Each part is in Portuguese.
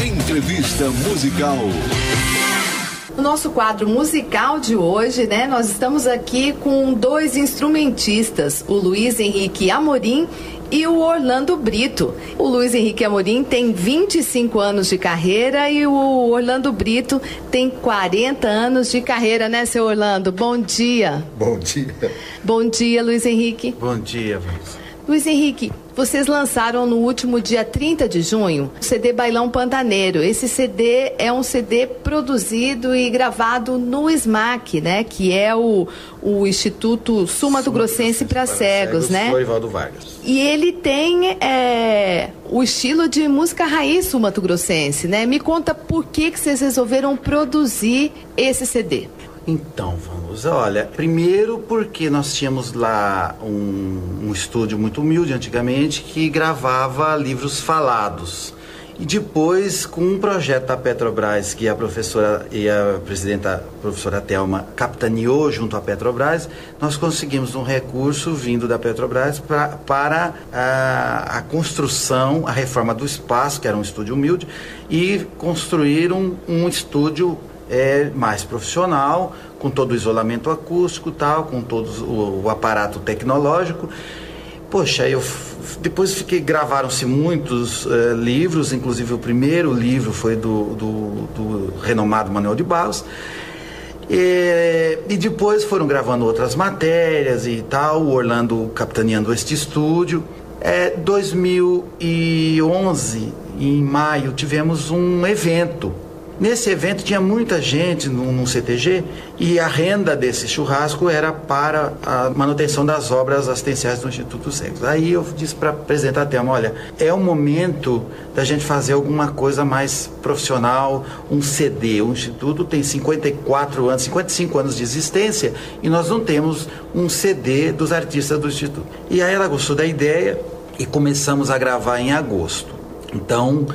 Entrevista musical. No nosso quadro musical de hoje, né, nós estamos aqui com dois instrumentistas, o Luiz Henrique Amorim e o Orlando Brito. O Luiz Henrique Amorim tem 25 anos de carreira e o Orlando Brito tem 40 anos de carreira, né, seu Orlando? Bom dia. Bom dia. Bom dia, Luiz Henrique. Bom dia, Vanessa. Luiz Henrique, vocês lançaram no último dia 30 de junho o CD Bailão Pantaneiro. Esse CD é um CD produzido e gravado no SMAC, né? Que é o Instituto Sul-Mato-Grossense para Cegos, né? Florivaldo Vargas. E ele tem o estilo de música raiz sul-mato-grossense, né? Me conta por que vocês resolveram produzir esse CD. Então, vamos, olha, primeiro porque nós tínhamos lá um estúdio muito humilde antigamente que gravava livros falados. E depois, com um projeto da Petrobras que a professora e a presidenta, a professora Thelma, capitaneou junto à Petrobras, nós conseguimos um recurso vindo da Petrobras para a construção, a reforma do espaço, que era um estúdio humilde, e construir um estúdio mais profissional, com todo o isolamento acústico, tal, com todo o aparato tecnológico. Poxa, depois gravaram-se muitos livros, inclusive o primeiro livro foi do renomado Manuel de Barros, e depois foram gravando outras matérias e tal, o Orlando capitaneando este estúdio. 2011, em maio, tivemos um evento. Nesse evento tinha muita gente num CTG e a renda desse churrasco era para a manutenção das obras assistenciais do Instituto Cegos. Aí eu disse para a presidenta Thelma, olha, é o momento da gente fazer alguma coisa mais profissional, um CD. O Instituto tem 54 anos, 55 anos de existência e nós não temos um CD dos artistas do Instituto. E aí ela gostou da ideia e começamos a gravar em agosto. Então,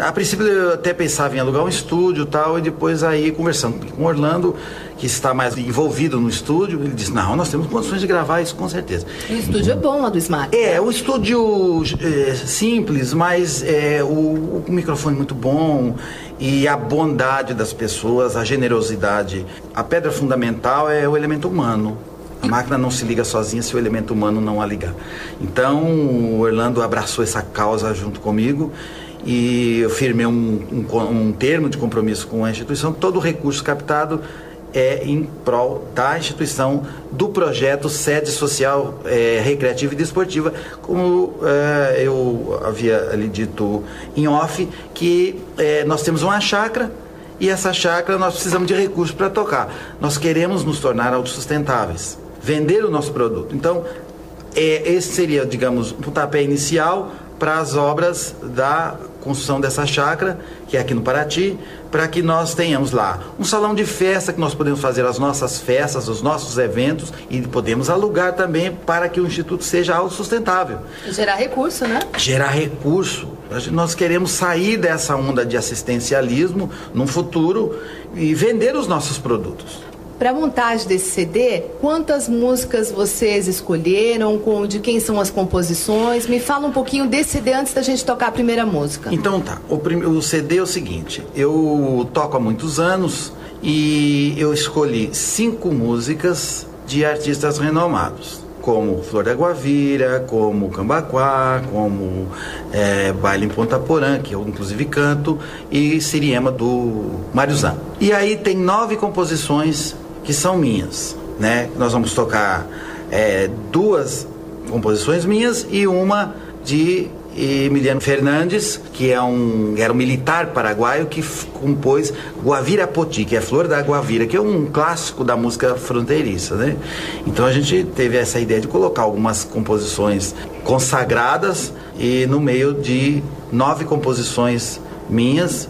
a princípio eu até pensava em alugar um estúdio e tal, e depois aí conversando com o Orlando, que está mais envolvido no estúdio, ele disse, não, nós temos condições de gravar isso com certeza. O estúdio é bom lá do SMAC. O estúdio simples, mas o microfone muito bom e a bondade das pessoas, a generosidade. A pedra fundamental é o elemento humano. A máquina não se liga sozinha se o elemento humano não a ligar. Então, o Orlando abraçou essa causa junto comigo e eu firmei um termo de compromisso com a instituição. Todo o recurso captado é em prol da instituição, do projeto Sede Social Recreativa e Desportiva, como eu havia lhe dito em off, que nós temos uma chácara. E essa chácara nós precisamos de recursos para tocar. Nós queremos nos tornar autossustentáveis, vender o nosso produto. Então, esse seria, digamos, o pontapé inicial para as obras da construção dessa chácara, que é aqui no Paraty, para que nós tenhamos lá um salão de festa, que nós podemos fazer as nossas festas, os nossos eventos, e podemos alugar também para que o Instituto seja autossustentável. Gerar recurso, né? Gerar recurso. Nós queremos sair dessa onda de assistencialismo num futuro e vender os nossos produtos. Para a montagem desse CD, quantas músicas vocês escolheram? De quem são as composições? Me fala um pouquinho desse CD antes da gente tocar a primeira música. Então tá, o CD é o seguinte, eu toco há muitos anos e eu escolhi 5 músicas de artistas renomados, como Flor da Guavira, como Cambaquá, como Baile em Ponta Porã, que eu inclusive canto, e Siriema do Mário Zan. E aí tem 9 composições que são minhas, né? Nós vamos tocar 2 composições minhas e uma de Emiliano Fernandes, que era um militar paraguaio que compôs Guavira Poti, que é Flor da Guavira, que é um clássico da música fronteiriça, né? Então a gente teve essa ideia de colocar algumas composições consagradas e no meio de 9 composições minhas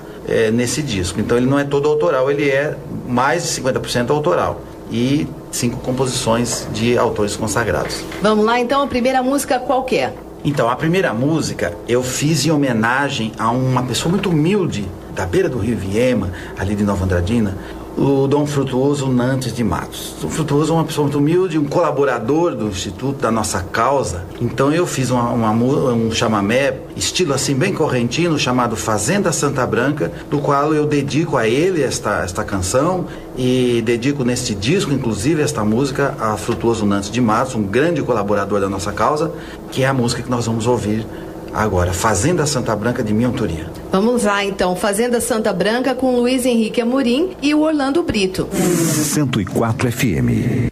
nesse disco. Então ele não é todo autoral, ele é mais de 50% autoral e 5 composições de autores consagrados. Vamos lá então, a primeira música qual que é? Então, a primeira música eu fiz em homenagem a uma pessoa muito humilde, da beira do Rio Viema, ali de Nova Andradina, o Dom Frutuoso Nantes de Matos. O Frutuoso é uma pessoa muito humilde, um colaborador do Instituto, da nossa causa. Então eu fiz um chamamé, estilo assim bem correntino, chamado Fazenda Santa Branca, do qual eu dedico a ele esta canção e dedico neste disco, inclusive, esta música a Frutuoso Nantes de Matos, um grande colaborador da nossa causa, que é a música que nós vamos ouvir agora, Fazenda Santa Branca, de minha autoria. Vamos lá, então. Fazenda Santa Branca com Luiz Henrique Amorim e o Orlando Brito. 104 FM.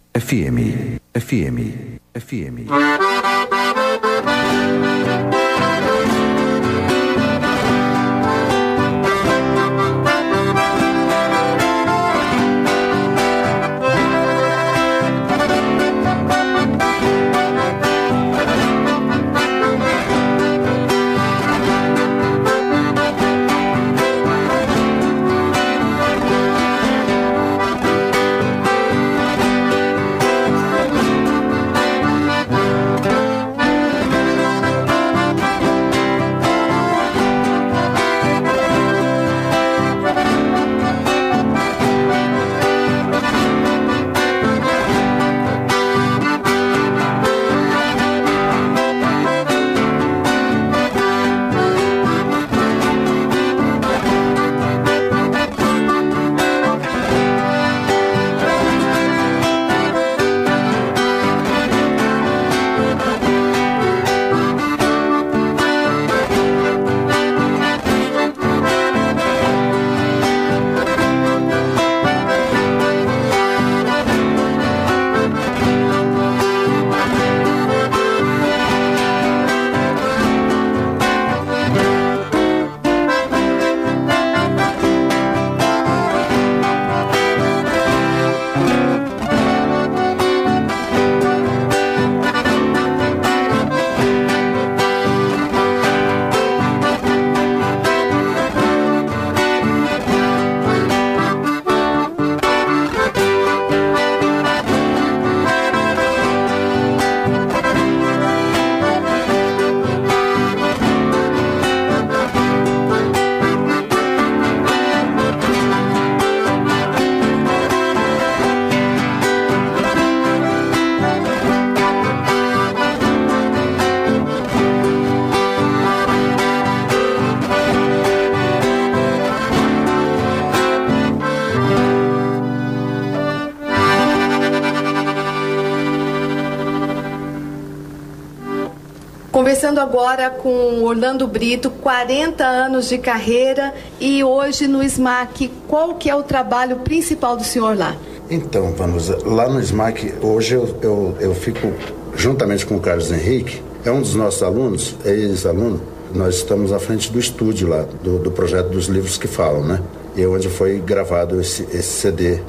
Conversando agora com Orlando Brito, 40 anos de carreira e hoje no SMAC, qual que é o trabalho principal do senhor lá? Então, Vanusa, lá no SMAC, hoje eu fico juntamente com o Carlos Henrique, é um dos nossos alunos, é ex-aluno, nós estamos à frente do estúdio lá, do projeto dos livros que falam, né? E é onde foi gravado esse CD,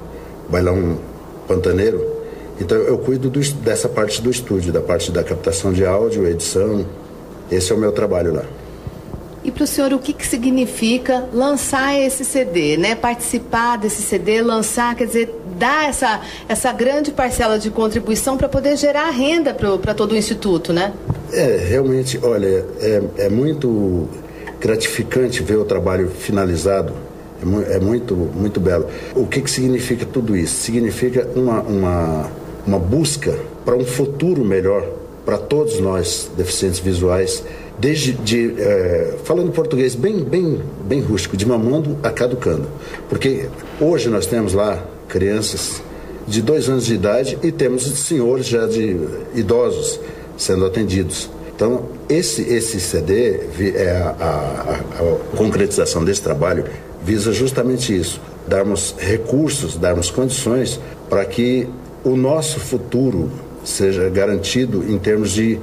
Bailão Pantaneiro. Então eu cuido dessa parte do estúdio, da parte da captação de áudio, edição. Esse é o meu trabalho lá. E para o senhor, o que significa lançar esse CD, né? Participar desse CD, lançar, quer dizer, dar essa grande parcela de contribuição para poder gerar renda para todo o Instituto, né? Realmente, olha, é muito gratificante ver o trabalho finalizado. É muito belo. O que significa tudo isso? Significa uma busca para um futuro melhor para todos nós, deficientes visuais, falando português bem rústico, de mamando a caducando. Porque hoje nós temos lá crianças de 2 anos de idade e temos senhores já de idosos sendo atendidos. Então, esse CD, a concretização desse trabalho, visa justamente isso, darmos recursos, darmos condições para que o nosso futuro seja garantido em termos de,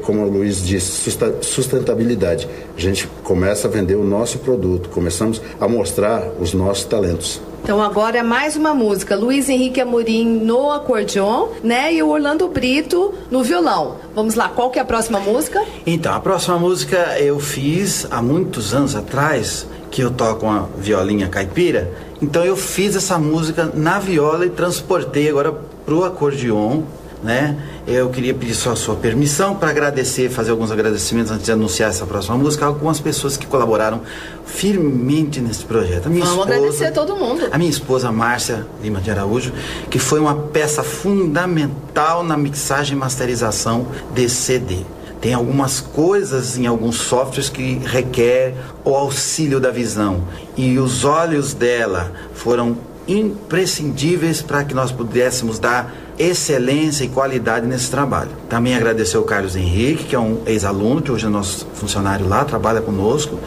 como o Luiz disse, sustentabilidade. A gente começa a vender o nosso produto, começamos a mostrar os nossos talentos. Então agora é mais uma música, Luiz Henrique Amorim no acordeon, né, e o Orlando Brito no violão. Vamos lá, qual que é a próxima música? Então, a próxima música eu fiz há muitos anos atrás, que eu toco uma violinha caipira. Então eu fiz essa música na viola e transportei agora pro acordeon, né? Eu queria pedir só a sua permissão para agradecer, fazer alguns agradecimentos antes de anunciar essa próxima música, algumas pessoas que colaboraram firmemente nesse projeto. Vamos agradecer a todo mundo. A minha esposa, Márcia Lima de Araújo, que foi uma peça fundamental na mixagem e masterização desse CD. Tem algumas coisas em alguns softwares que requer o auxílio da visão. E os olhos dela foram imprescindíveis para que nós pudéssemos dar excelência e qualidade nesse trabalho. Também agradecer ao Carlos Henrique, que é um ex-aluno, que hoje é nosso funcionário lá, trabalha conosco,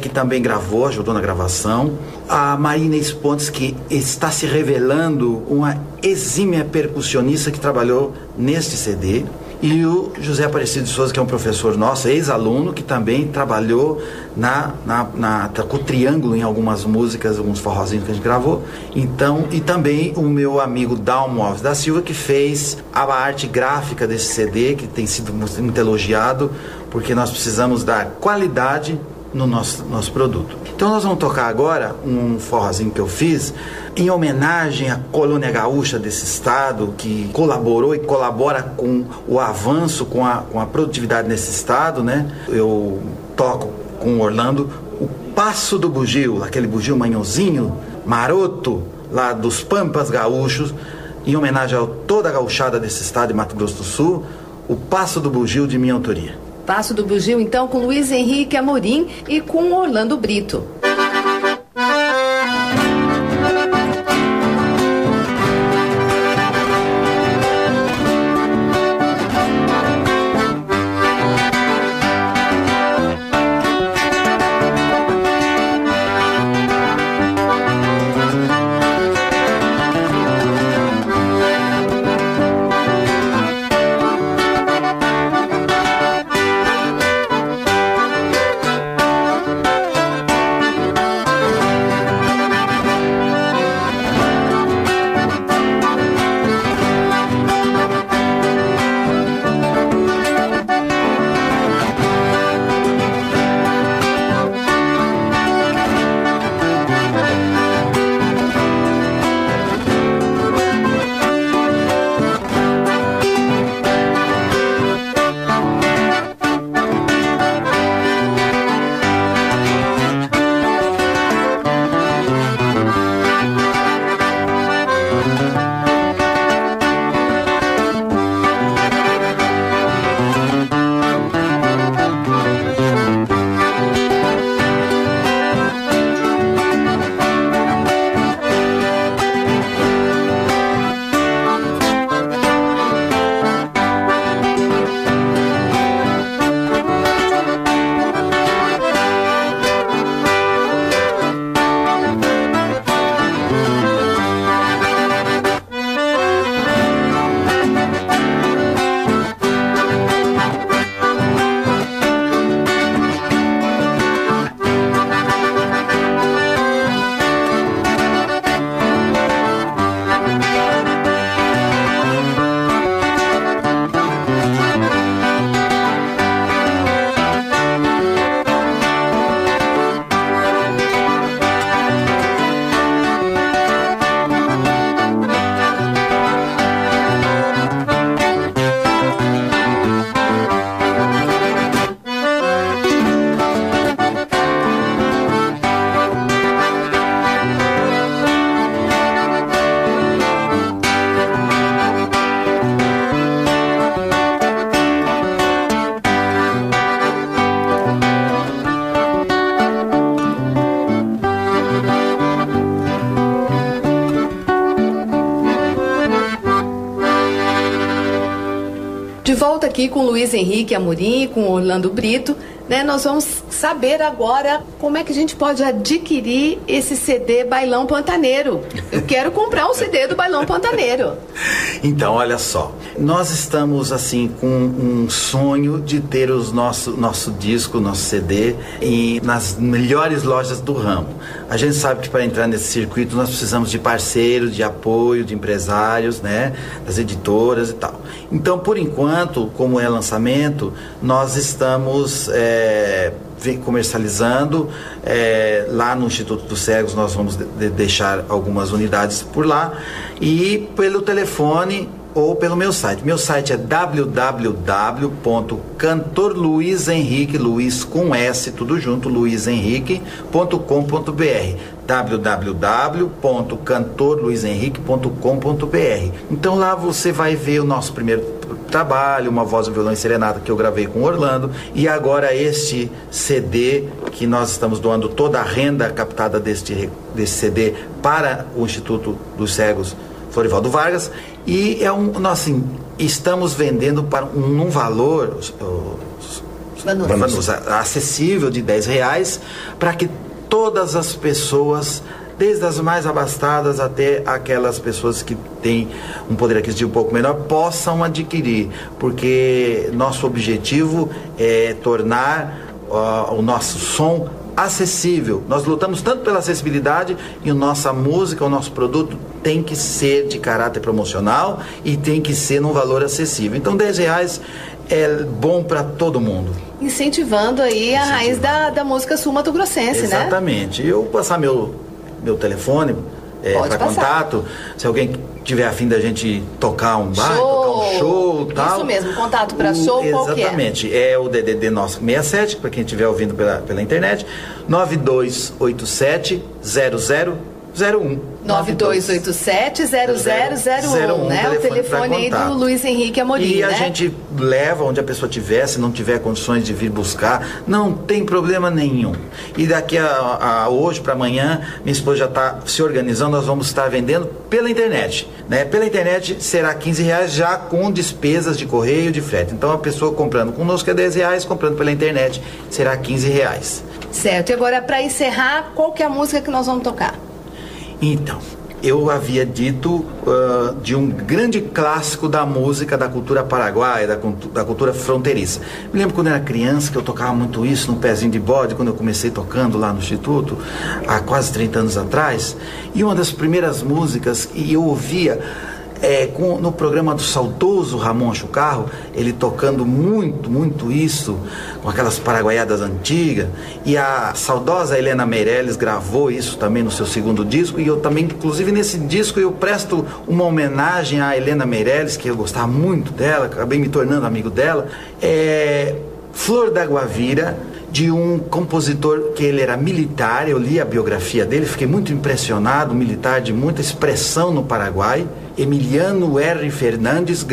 que também gravou, ajudou na gravação. A Marina Pontes, que está se revelando uma exímia percussionista que trabalhou neste CD. E o José Aparecido de Souza, que é um professor nosso, ex-aluno, que também trabalhou com o triângulo em algumas músicas, alguns forrozinhos que a gente gravou. Então, e também o meu amigo Dalmo Alves da Silva, que fez a arte gráfica desse CD, que tem sido muito elogiado, porque nós precisamos dar qualidade no nosso produto. Então nós vamos tocar agora um forrozinho que eu fiz em homenagem à colônia gaúcha desse estado, que colaborou e colabora com o avanço, com a produtividade nesse estado, né? Eu toco com o Orlando o Passo do Bugio, aquele bugio manhozinho, maroto, lá dos Pampas Gaúchos, em homenagem a toda a gauchada desse estado de Mato Grosso do Sul, o Passo do Bugio de minha autoria. Passo do Bugio, então, com Luiz Henrique Amorim e com Orlando Brito. De volta aqui com Luiz Henrique Amorim, com Orlando Brito, né? Nós vamos saber agora como é que a gente pode adquirir esse CD Bailão Pantaneiro. Eu quero comprar um CD do Bailão Pantaneiro. Então, olha só, nós estamos assim com um sonho de ter nosso disco, nosso CD nas melhores lojas do ramo. A gente sabe que para entrar nesse circuito nós precisamos de parceiros, de apoio, de empresários, né, das editoras e tal. Então, por enquanto, como é lançamento, nós estamos comercializando lá no Instituto dos Cegos. Nós vamos deixar algumas unidades por lá, e pelo telefone ou pelo meu site. Meu site é www.cantorluizenrique, Luiz com S, tudo junto, luizenrique.com.br, www.cantorluizenrique.com.br. Então lá você vai ver o nosso primeiro trabalho, Uma Voz, um Violão e Serenata, que eu gravei com o Orlando, e agora este CD, que nós estamos doando toda a renda captada desse CD para o Instituto dos Cegos Florivaldo Vargas, e nós assim, estamos vendendo para um valor acessível de R$10, para que todas as pessoas, desde as mais abastadas até aquelas pessoas que têm um poder aquisitivo um pouco menor, possam adquirir, porque nosso objetivo é tornar o nosso som acessível. Nós lutamos tanto pela acessibilidade, e a nossa música, o nosso produto tem que ser de caráter promocional e tem que ser num valor acessível. Então R$10 é bom para todo mundo. Incentivando aí a raiz da música sul-mato-grossense, né? Exatamente. Eu vou passar meu telefone para contato, se alguém tiver a fim da gente tocar um bar, tocar um show, tal. Isso mesmo, contato para show, qual que é? Exatamente, é o DDD nosso 67, para quem estiver ouvindo pela internet, 9287-0001. 9287-0001, né? O telefone aí do Luiz Henrique Amorim, e a gente leva onde a pessoa estiver, se não tiver condições de vir buscar, não tem problema nenhum. E daqui a hoje para amanhã, minha esposa já está se organizando, nós vamos estar vendendo pela internet, né? Pela internet será R$15, já com despesas de correio e de frete. Então a pessoa comprando conosco é R$10, comprando pela internet será R$15. Certo, e agora para encerrar, qual que é a música que nós vamos tocar? Então, eu havia dito de um grande clássico da música, da cultura paraguaia, da cultura fronteiriça. Me lembro quando eu era criança que eu tocava muito isso no pezinho de bode, quando eu comecei tocando lá no Instituto, há quase 30 anos atrás. E uma das primeiras músicas, e eu ouvia no programa do saudoso Ramon Chucarro, ele tocando muito isso, com aquelas paraguaiadas antigas, e a saudosa Helena Meirelles gravou isso também no seu segundo disco, e eu também, inclusive nesse disco, eu presto uma homenagem à Helena Meirelles, que eu gostava muito dela, acabei me tornando amigo dela, Flor da Guavira, de um compositor que ele era militar. Eu li a biografia dele, fiquei muito impressionado, um militar de muita expressão no Paraguai. Emiliano R. Fernandes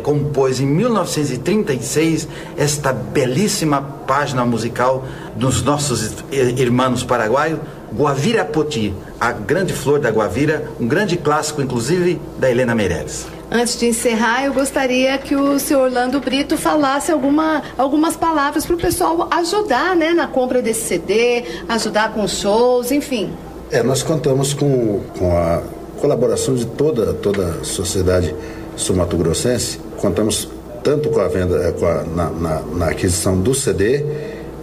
compôs em 1936 esta belíssima página musical dos nossos irmãos paraguaios, Guavira Poti, a grande flor da Guavira, um grande clássico, inclusive, da Helena Meirelles. Antes de encerrar, eu gostaria que o senhor Orlando Brito falasse algumas palavras para o pessoal ajudar, né, na compra desse CD, ajudar com shows, enfim. Nós contamos com a colaboração de toda a sociedade sul-mato-grossense. Contamos tanto com a venda, na aquisição do CD,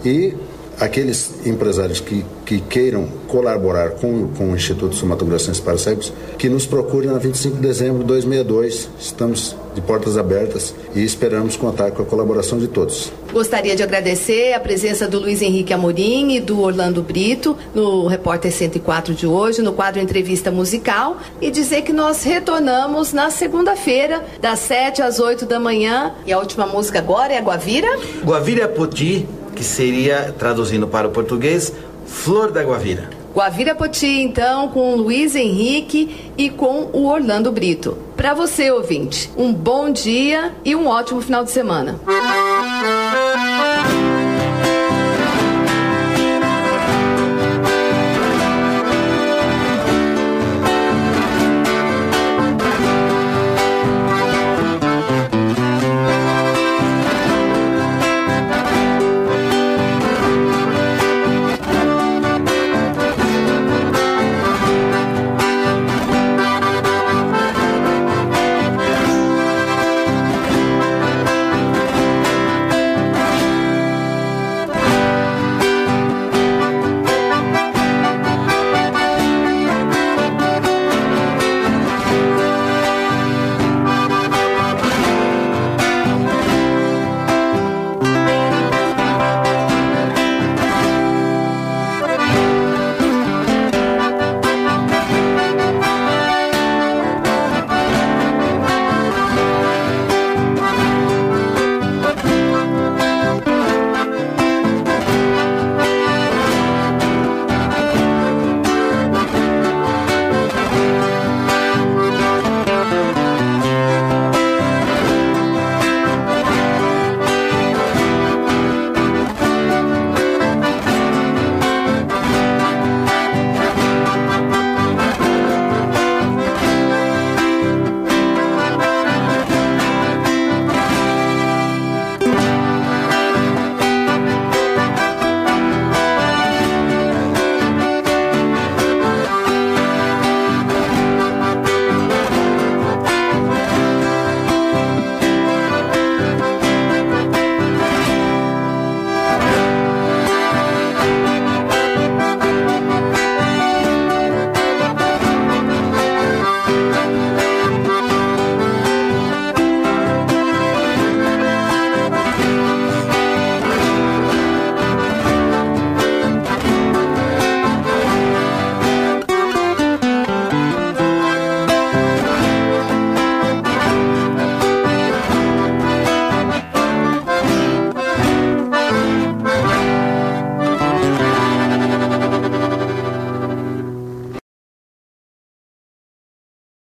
e aqueles empresários que queiram colaborar com o Instituto Sul-Mato-Grossense para Cegos, que nos procurem na 25 de dezembro de 2002. Estamos de portas abertas e esperamos contar com a colaboração de todos. Gostaria de agradecer a presença do Luiz Henrique Amorim e do Orlando Brito no Repórter 104 de hoje, no quadro Entrevista Musical, e dizer que nós retornamos na segunda-feira, das 7 às 8 da manhã. E a última música agora é a Guavira? Guavira Poti, que seria, traduzindo para o português, Flor da Guavira. Guavira Poti, então, com o Luiz Henrique e com o Orlando Brito. Para você, ouvinte, um bom dia e um ótimo final de semana.